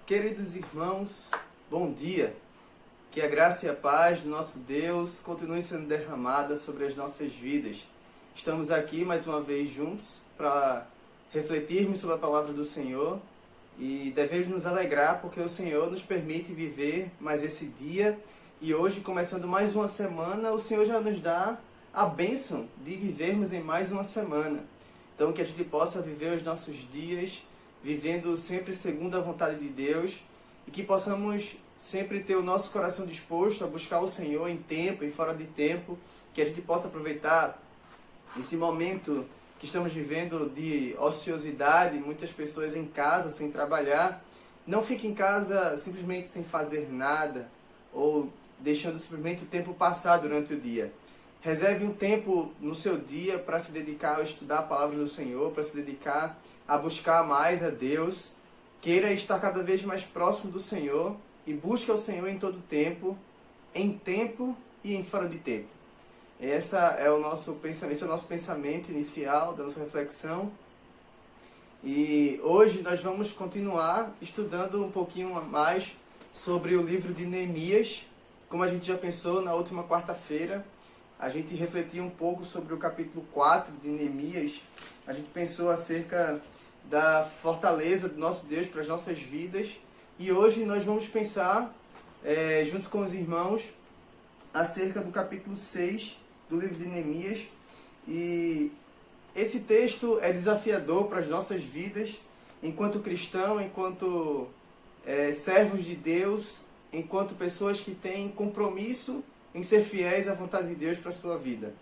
Queridos irmãos, bom dia. Que a graça e a paz do nosso Deus continue sendo derramada sobre as nossas vidas. Estamos aqui mais uma vez juntos para refletirmos sobre a palavra do Senhor e devemos nos alegrar porque o Senhor nos permite viver mais esse dia e hoje, começando mais uma semana, o Senhor já nos dá a bênção de vivermos em mais uma semana. Então, que a gente possa viver os nossos dias vivendo sempre segundo a vontade de Deus e que possamos sempre ter o nosso coração disposto a buscar o Senhor em tempo e fora de tempo, que a gente possa aproveitar esse momento que estamos vivendo de ociosidade, muitas pessoas em casa sem trabalhar. Não fique em casa simplesmente sem fazer nada ou deixando simplesmente o tempo passar durante o dia. Reserve um tempo no seu dia para se dedicar a estudar a palavra do Senhor, para se dedicar a buscar mais a Deus. Queira estar cada vez mais próximo do Senhor e busque ao Senhor em todo tempo, em tempo e em fora de tempo. Esse é o nosso pensamento inicial da nossa reflexão. E hoje nós vamos continuar estudando um pouquinho mais sobre o livro de Neemias. Como a gente já pensou na última quarta-feira, a gente refletiu um pouco sobre o capítulo 4 de Neemias. A gente pensou acerca da fortaleza do nosso Deus para as nossas vidas. E hoje nós vamos pensar, junto com os irmãos, acerca do capítulo 6 do livro de Neemias. E esse texto é desafiador para as nossas vidas, enquanto cristão, enquanto servos de Deus, enquanto pessoas que têm compromisso em ser fiéis à vontade de Deus para a sua vida.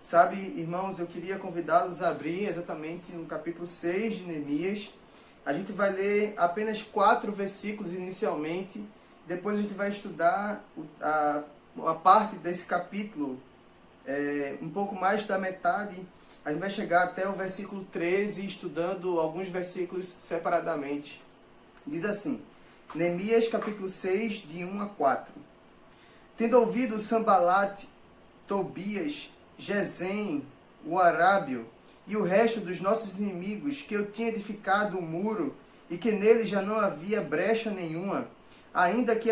Sabe, irmãos, eu queria convidá-los a abrir exatamente no capítulo 6 de Neemias. A gente vai ler apenas 4 versículos inicialmente, depois a gente vai estudar a parte desse capítulo, um pouco mais da metade. A gente vai chegar até o versículo 13, estudando alguns versículos separadamente. Diz assim, Neemias capítulo 6, de 1 a 4. Tendo ouvido Sanbalate, Tobias, Gesem, o arábio e o resto dos nossos inimigos, que eu tinha edificado um muro e que nele já não havia brecha nenhuma, ainda que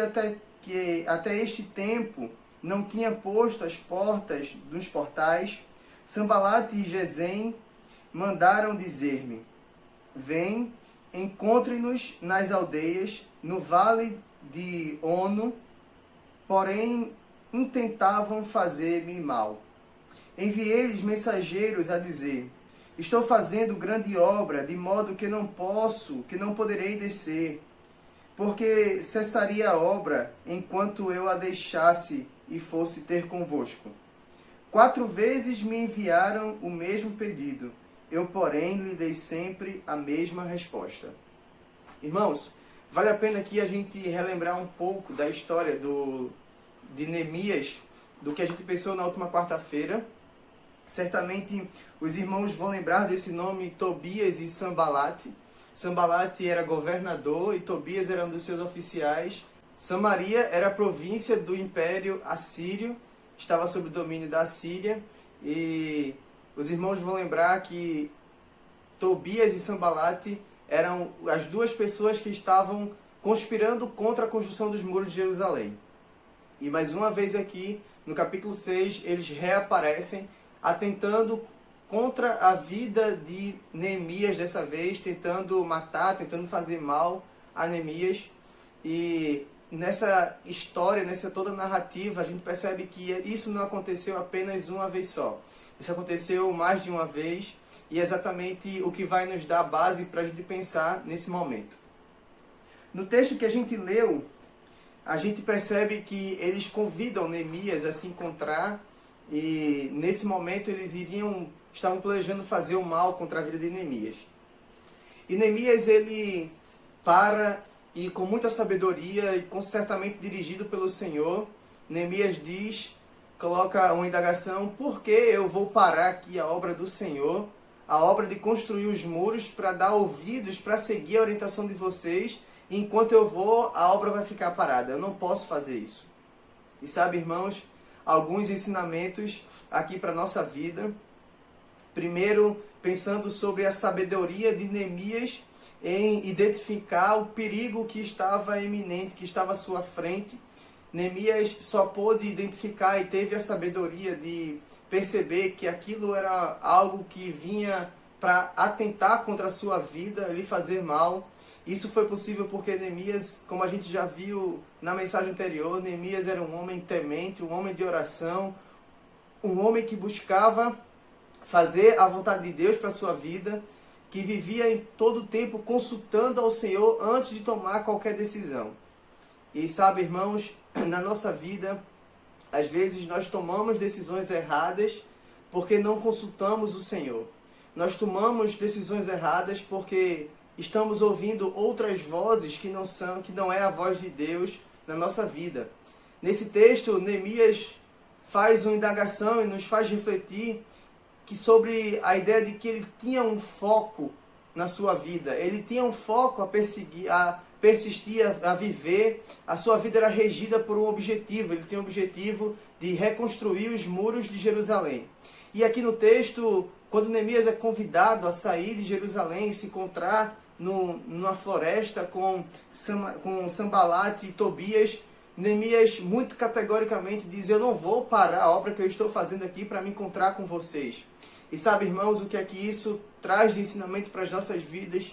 até este tempo não tinha posto as portas dos portais, Sanbalate e Gesem mandaram dizer-me, vem, encontre-nos nas aldeias, no vale de Ono, porém intentavam fazer-me mal. Enviei-lhes mensageiros a dizer, estou fazendo grande obra, de modo que não poderei descer, porque cessaria a obra enquanto eu a deixasse e fosse ter convosco. 4 vezes me enviaram o mesmo pedido, eu, porém, lhe dei sempre a mesma resposta. Irmãos, vale a pena aqui a gente relembrar um pouco da história de Neemias, do que a gente pensou na última quarta-feira. Certamente os irmãos vão lembrar desse nome Tobias e Sanbalate. Sanbalate era governador e Tobias era um dos seus oficiais. Samaria era a província do Império Assírio, estava sob o domínio da Síria. E os irmãos vão lembrar que Tobias e Sanbalate eram as duas pessoas que estavam conspirando contra a construção dos muros de Jerusalém. E mais uma vez aqui, no capítulo 6, eles reaparecem, atentando contra a vida de Neemias dessa vez, tentando matar, tentando fazer mal a Neemias. E nessa história, nessa toda narrativa, a gente percebe que isso não aconteceu apenas uma vez só. Isso aconteceu mais de uma vez e é exatamente o que vai nos dar base para a gente pensar nesse momento. No texto que a gente leu, a gente percebe que eles convidam Neemias a se encontrar e nesse momento eles estavam planejando fazer o mal contra a vida de Neemias. E Neemias ele para e com muita sabedoria e certamente dirigido pelo Senhor, Neemias coloca uma indagação, por que eu vou parar aqui a obra do Senhor, a obra de construir os muros para dar ouvidos, para seguir a orientação de vocês, enquanto eu vou, a obra vai ficar parada. Eu não posso fazer isso. E sabe, irmãos, alguns ensinamentos aqui para a nossa vida. Primeiro, pensando sobre a sabedoria de Neemias em identificar o perigo que estava iminente, que estava à sua frente. Neemias só pôde identificar e teve a sabedoria de perceber que aquilo era algo que vinha para atentar contra a sua vida, lhe fazer mal. Isso foi possível porque Neemias, como a gente já viu na mensagem anterior, Neemias era um homem temente, um homem de oração, um homem que buscava fazer a vontade de Deus para a sua vida, que vivia em todo o tempo consultando ao Senhor antes de tomar qualquer decisão. E sabe, irmãos, na nossa vida, às vezes nós tomamos decisões erradas porque não consultamos o Senhor. Nós tomamos decisões erradas porque estamos ouvindo outras vozes que não é a voz de Deus na nossa vida. Nesse texto, Neemias faz uma indagação e nos faz refletir sobre a ideia de que ele tinha um foco na sua vida. Ele tinha um foco a persistir, a viver. A sua vida era regida por um objetivo. Ele tinha o objetivo de reconstruir os muros de Jerusalém. E aqui no texto, quando Neemias é convidado a sair de Jerusalém e se encontrar numa floresta com Sanbalate e Tobias, Neemias muito categoricamente diz: eu não vou parar a obra que eu estou fazendo aqui para me encontrar com vocês. E sabe, irmãos, o que é que isso traz de ensinamento para as nossas vidas?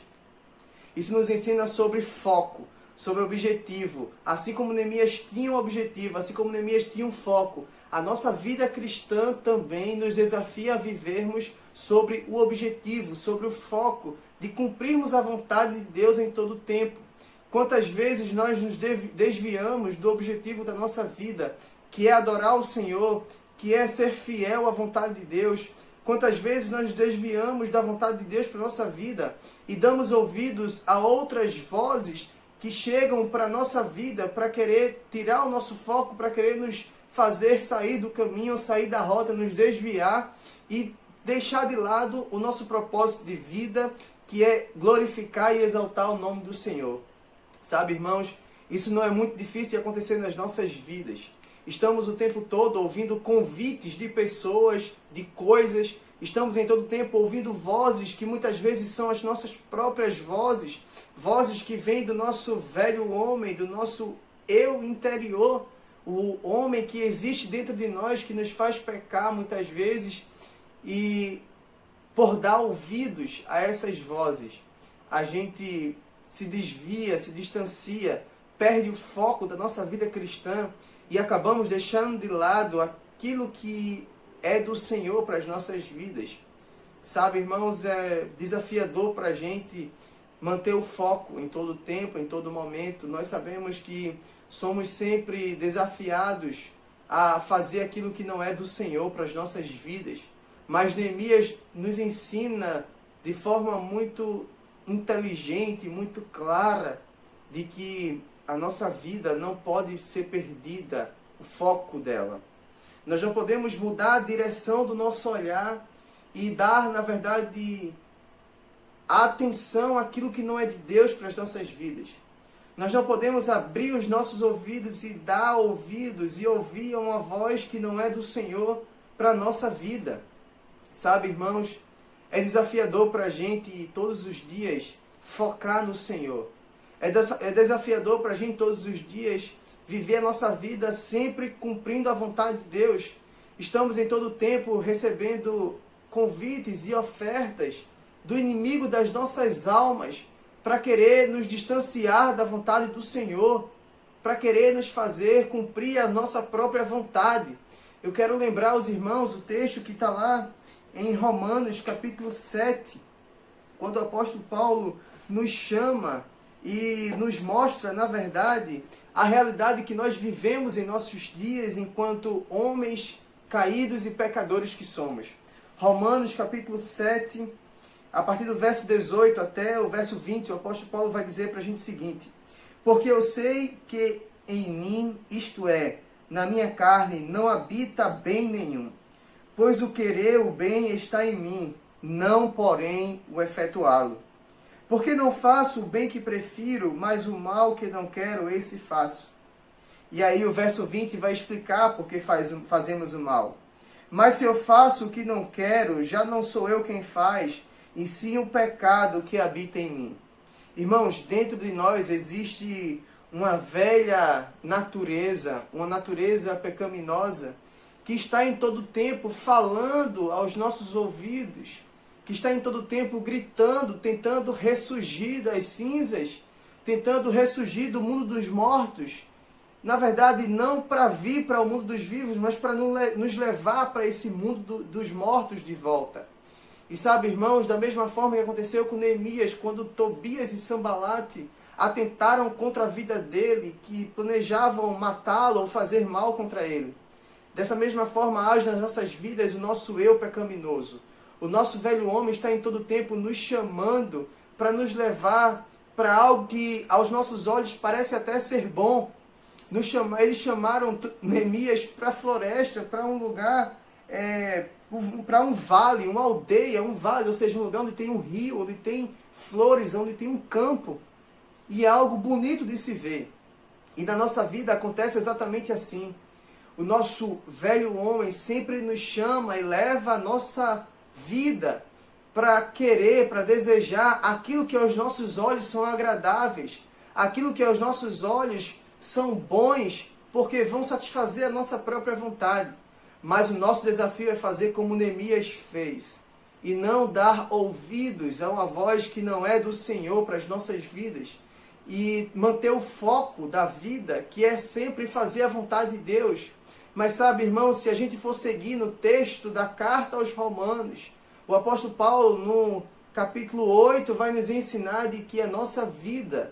Isso nos ensina sobre foco, sobre objetivo. Assim como Neemias tinha um objetivo, assim como Neemias tinha um foco, a nossa vida cristã também nos desafia a vivermos sobre o objetivo, sobre o foco, de cumprirmos a vontade de Deus em todo o tempo. Quantas vezes nós nos desviamos do objetivo da nossa vida, que é adorar o Senhor, que é ser fiel à vontade de Deus. Quantas vezes nós nos desviamos da vontade de Deus para a nossa vida e damos ouvidos a outras vozes que chegam para a nossa vida para querer tirar o nosso foco, para querer nos fazer sair do caminho, sair da rota, nos desviar e deixar de lado o nosso propósito de vida, que é glorificar e exaltar o nome do Senhor. Sabe, irmãos, isso não é muito difícil de acontecer nas nossas vidas. Estamos o tempo todo ouvindo convites de pessoas, de coisas. Estamos em todo tempo ouvindo vozes que muitas vezes são as nossas próprias vozes. Vozes que vêm do nosso velho homem, do nosso eu interior. O homem que existe dentro de nós, que nos faz pecar muitas vezes. E por dar ouvidos a essas vozes, a gente se desvia, se distancia, perde o foco da nossa vida cristã e acabamos deixando de lado aquilo que é do Senhor para as nossas vidas. Sabe, irmãos, é desafiador para a gente manter o foco em todo tempo, em todo momento. Nós sabemos que somos sempre desafiados a fazer aquilo que não é do Senhor para as nossas vidas. Mas Neemias nos ensina de forma muito inteligente, muito clara, de que a nossa vida não pode ser perdida, o foco dela. Nós não podemos mudar a direção do nosso olhar e dar, na verdade, atenção àquilo que não é de Deus para as nossas vidas. Nós não podemos abrir os nossos ouvidos e dar ouvidos e ouvir uma voz que não é do Senhor para a nossa vida. Sabe, irmãos, é desafiador para a gente todos os dias focar no Senhor. É desafiador para a gente todos os dias viver a nossa vida sempre cumprindo a vontade de Deus. Estamos em todo o tempo recebendo convites e ofertas do inimigo das nossas almas para querer nos distanciar da vontade do Senhor, para querer nos fazer cumprir a nossa própria vontade. Eu quero lembrar aos irmãos o texto que está lá em Romanos capítulo 7, quando o apóstolo Paulo nos chama e nos mostra, na verdade, a realidade que nós vivemos em nossos dias enquanto homens caídos e pecadores que somos. Romanos capítulo 7, a partir do verso 18 até o verso 20, o apóstolo Paulo vai dizer para a gente o seguinte: porque eu sei que em mim, isto é, na minha carne, não habita bem nenhum, pois o querer o bem está em mim, não porém o efetuá-lo. Porque não faço o bem que prefiro, mas o mal que não quero, esse faço. E aí o verso 20 vai explicar por que fazemos o mal. Mas se eu faço o que não quero, já não sou eu quem faz, e sim o pecado que habita em mim. Irmãos, dentro de nós existe uma velha natureza, uma natureza pecaminosa, que está em todo tempo falando aos nossos ouvidos, que está em todo tempo gritando, tentando ressurgir das cinzas, tentando ressurgir do mundo dos mortos. Na verdade, não para vir para o mundo dos vivos, mas para nos levar para esse mundo dos mortos de volta. E sabe, irmãos, da mesma forma que aconteceu com Neemias, quando Tobias e Sambalate atentaram contra a vida dele, que planejavam matá-lo ou fazer mal contra ele. Dessa mesma forma age nas nossas vidas o nosso eu pecaminoso. O nosso velho homem está em todo tempo nos chamando para nos levar para algo que aos nossos olhos parece até ser bom. Eles chamaram Neemias para a floresta, para um lugar, para um vale, uma aldeia, um vale, ou seja, um lugar onde tem um rio, onde tem flores, onde tem um campo. E é algo bonito de se ver. E na nossa vida acontece exatamente assim. O nosso velho homem sempre nos chama e leva a nossa vida para querer, para desejar aquilo que aos nossos olhos são agradáveis, aquilo que aos nossos olhos são bons, porque vão satisfazer a nossa própria vontade. Mas o nosso desafio é fazer como Neemias fez, e não dar ouvidos a uma voz que não é do Senhor para as nossas vidas, e manter o foco da vida, que é sempre fazer a vontade de Deus. Mas sabe, irmão, se a gente for seguir no texto da carta aos Romanos, o apóstolo Paulo, no capítulo 8, vai nos ensinar de que a nossa vida,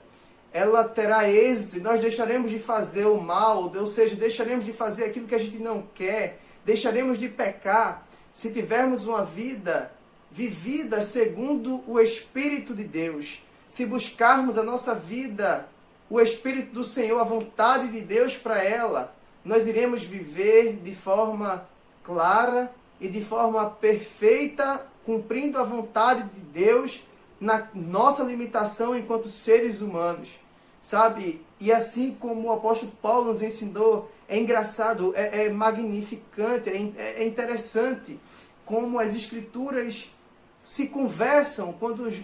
ela terá êxito, e nós deixaremos de fazer o mal, ou seja, deixaremos de fazer aquilo que a gente não quer, deixaremos de pecar, se tivermos uma vida vivida segundo o Espírito de Deus, se buscarmos a nossa vida, o Espírito do Senhor, a vontade de Deus para ela, nós iremos viver de forma clara e de forma perfeita, cumprindo a vontade de Deus na nossa limitação enquanto seres humanos. Sabe? E assim como o apóstolo Paulo nos ensinou, é engraçado, é magnificante, é interessante como as Escrituras se conversam,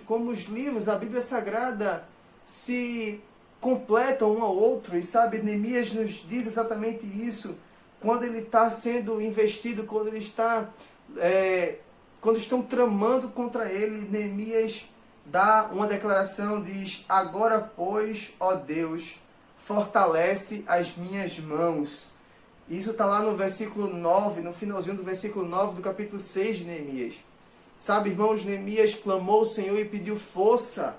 como os livros, a Bíblia Sagrada se completam um ao outro. E sabe, Neemias nos diz exatamente isso, quando ele está sendo investido, quando estão tramando contra ele, Neemias dá uma declaração, diz: agora, pois, ó Deus, fortalece as minhas mãos. Isso está lá no versículo 9, no finalzinho do versículo 9 do capítulo 6 de Neemias. Sabe, irmãos, Neemias clamou ao Senhor e pediu força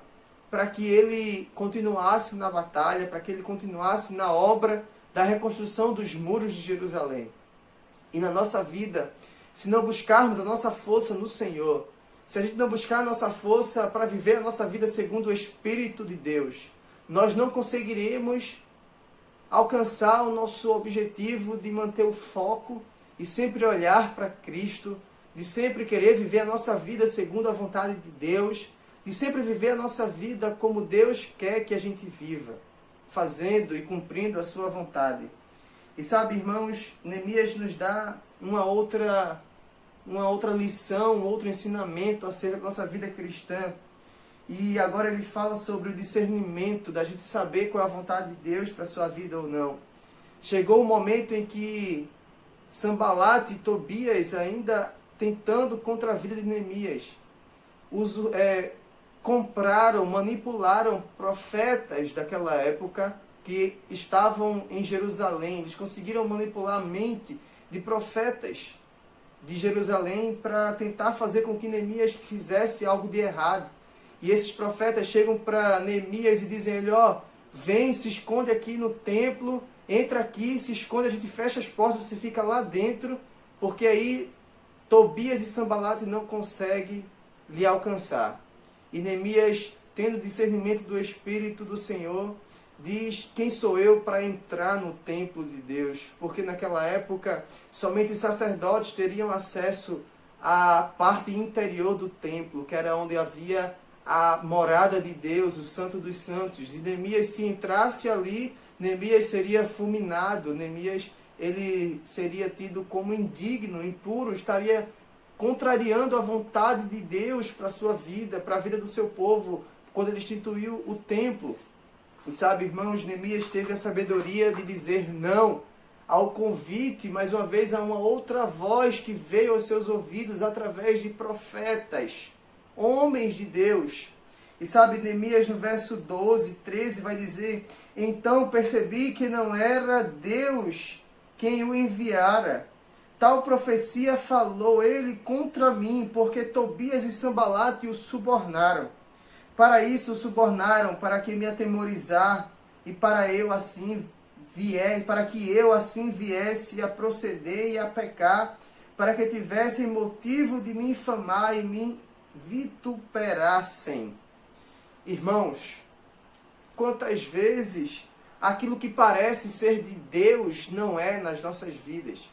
para que ele continuasse na batalha, para que ele continuasse na obra da reconstrução dos muros de Jerusalém. E na nossa vida, se não buscarmos a nossa força no Senhor, se a gente não buscar a nossa força para viver a nossa vida segundo o Espírito de Deus, nós não conseguiremos alcançar o nosso objetivo de manter o foco e sempre olhar para Cristo, de sempre querer viver a nossa vida segundo a vontade de Deus, de sempre viver a nossa vida como Deus quer que a gente viva, fazendo e cumprindo a sua vontade. E sabe, irmãos, Neemias nos dá uma outra lição, um outro ensinamento acerca da nossa vida cristã. E agora ele fala sobre o discernimento, da gente saber qual é a vontade de Deus para a sua vida ou não. Chegou o momento em que Sambalate e Tobias, ainda tentando contra a vida de Neemias, compraram, manipularam profetas daquela época que estavam em Jerusalém. Eles conseguiram manipular a mente de profetas de Jerusalém para tentar fazer com que Neemias fizesse algo de errado. E esses profetas chegam para Neemias e dizem: ele, vem, se esconde aqui no templo, entra aqui, se esconde, a gente fecha as portas, você fica lá dentro, porque aí Tobias e Sambalate não conseguem lhe alcançar. E Neemias, tendo discernimento do Espírito do Senhor, diz: quem sou eu para entrar no templo de Deus? Porque naquela época somente os sacerdotes teriam acesso à parte interior do templo, que era onde havia a morada de Deus, o Santo dos Santos. E Neemias, se entrasse ali, Neemias seria fulminado, Neemias ele seria tido como indigno, impuro, estaria contrariando a vontade de Deus para a sua vida, para a vida do seu povo, quando ele instituiu o templo. E sabe, irmãos, Neemias teve a sabedoria de dizer não ao convite, mais uma vez, a uma outra voz que veio aos seus ouvidos através de profetas, homens de Deus. E sabe, Neemias no verso 12, 13 vai dizer: então percebi que não era Deus quem o enviara. Tal profecia falou ele contra mim, porque Tobias e Sambalate o subornaram. Para isso o subornaram, para que me atemorizar, e para que eu assim viesse a proceder e a pecar, para que tivessem motivo de me infamar e me vituperassem. Irmãos, quantas vezes aquilo que parece ser de Deus não é nas nossas vidas?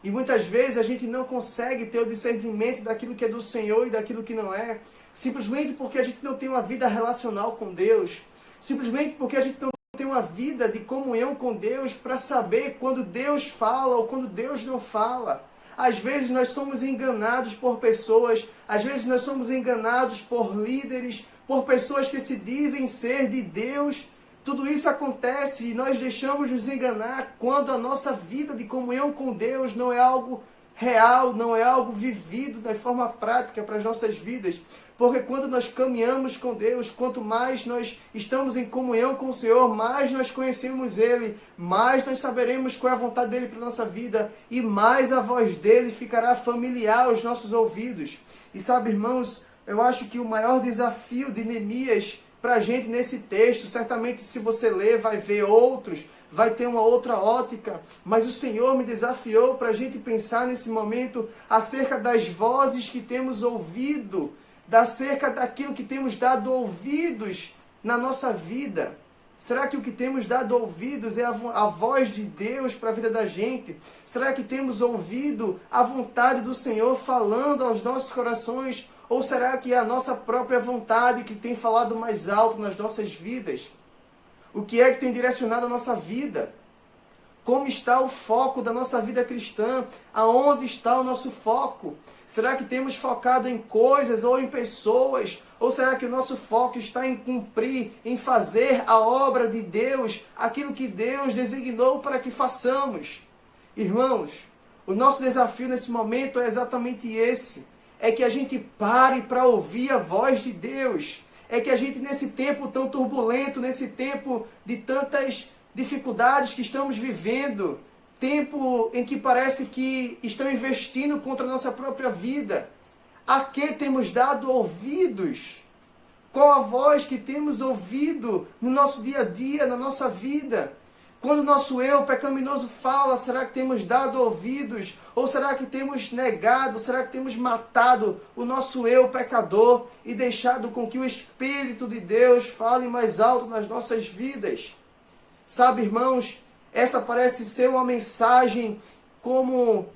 E muitas vezes a gente não consegue ter o discernimento daquilo que é do Senhor e daquilo que não é, simplesmente porque a gente não tem uma vida relacional com Deus, simplesmente porque a gente não tem uma vida de comunhão com Deus para saber quando Deus fala ou quando Deus não fala. Às vezes nós somos enganados por pessoas, às vezes nós somos enganados por líderes, por pessoas que se dizem ser de Deus. Tudo isso acontece e nós deixamos nos enganar quando a nossa vida de comunhão com Deus não é algo real, não é algo vivido de forma prática para as nossas vidas. Porque quando nós caminhamos com Deus, quanto mais nós estamos em comunhão com o Senhor, mais nós conhecemos Ele, mais nós saberemos qual é a vontade dEle para a nossa vida e mais a voz dEle ficará familiar aos nossos ouvidos. E sabe, irmãos, eu acho que o maior desafio de Neemias para a gente nesse texto, certamente se você ler vai ver outros, vai ter uma outra ótica, mas o Senhor me desafiou para a gente pensar nesse momento acerca das vozes que temos ouvido, acerca daquilo que temos dado ouvidos na nossa vida. Será que o que temos dado ouvidos é a voz de Deus para a vida da gente? Será que temos ouvido a vontade do Senhor falando aos nossos corações? Ou será que é a nossa própria vontade que tem falado mais alto nas nossas vidas? O que é que tem direcionado a nossa vida? Como está o foco da nossa vida cristã? Aonde está o nosso foco? Será que temos focado em coisas ou em pessoas? Ou será que o nosso foco está em cumprir, em fazer a obra de Deus, aquilo que Deus designou para que façamos? Irmãos, o nosso desafio nesse momento é exatamente esse. É que a gente pare para ouvir a voz de Deus. É que a gente, nesse tempo tão turbulento, nesse tempo de tantas dificuldades que estamos vivendo, tempo em que parece que estão investindo contra a nossa própria vida, a que temos dado ouvidos? Qual a voz que temos ouvido no nosso dia a dia, na nossa vida? Quando o nosso eu pecaminoso fala, será que temos dado ouvidos? Ou será que temos negado? Será que temos matado o nosso eu pecador e deixado com que o Espírito de Deus fale mais alto nas nossas vidas? Sabe, irmãos, essa parece ser uma mensagem como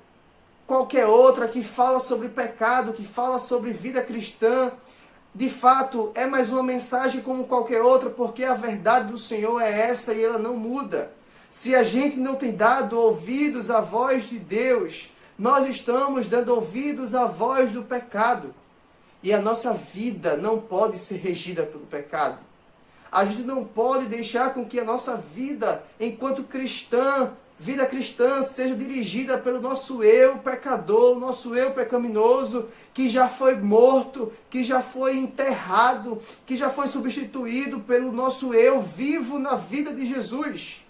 qualquer outra que fala sobre pecado, que fala sobre vida cristã. De fato, é mais uma mensagem como qualquer outra, porque a verdade do Senhor é essa e ela não muda. Se a gente não tem dado ouvidos à voz de Deus, nós estamos dando ouvidos à voz do pecado. E a nossa vida não pode ser regida pelo pecado. A gente não pode deixar com que a nossa vida, enquanto vida cristã, seja dirigida pelo nosso eu pecador, nosso eu pecaminoso, que já foi morto, que já foi enterrado, que já foi substituído pelo nosso eu vivo na vida de Jesus.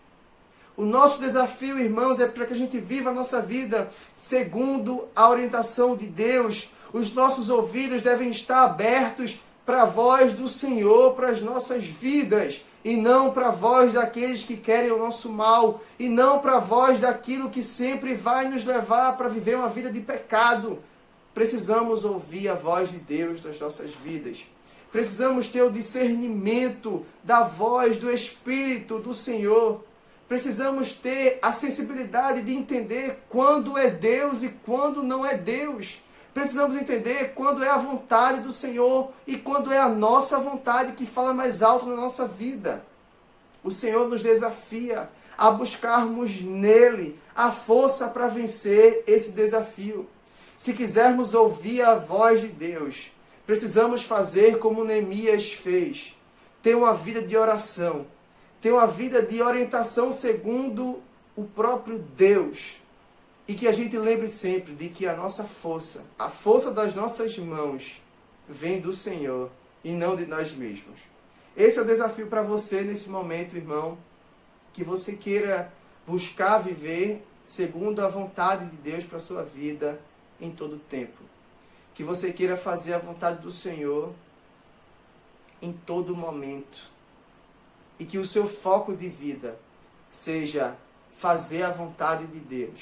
O nosso desafio, irmãos, é para que a gente viva a nossa vida segundo a orientação de Deus. Os nossos ouvidos devem estar abertos para a voz do Senhor, para as nossas vidas, e não para a voz daqueles que querem o nosso mal, e não para a voz daquilo que sempre vai nos levar para viver uma vida de pecado. Precisamos ouvir a voz de Deus nas nossas vidas. Precisamos ter o discernimento da voz do Espírito do Senhor. Precisamos ter a sensibilidade de entender quando é Deus e quando não é Deus. Precisamos entender quando é a vontade do Senhor e quando é a nossa vontade que fala mais alto na nossa vida. O Senhor nos desafia a buscarmos nele a força para vencer esse desafio. Se quisermos ouvir a voz de Deus, Precisamos fazer como Neemias fez. Ter uma vida de oração. Ter uma vida de orientação segundo o próprio Deus. E que a gente lembre sempre de que a nossa força, a força das nossas mãos, vem do Senhor e não de nós mesmos. Esse é o desafio para você nesse momento, irmão. Que você queira buscar viver segundo a vontade de Deus para a sua vida em todo o tempo. Que você queira fazer a vontade do Senhor em todo momento. E que o seu foco de vida seja fazer a vontade de Deus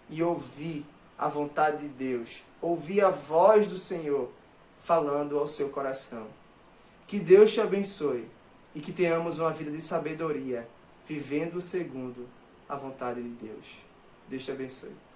e ouvir a vontade de Deus, ouvir a voz do Senhor falando ao seu coração. Que Deus te abençoe e que tenhamos uma vida de sabedoria, vivendo segundo a vontade de Deus. Deus te abençoe.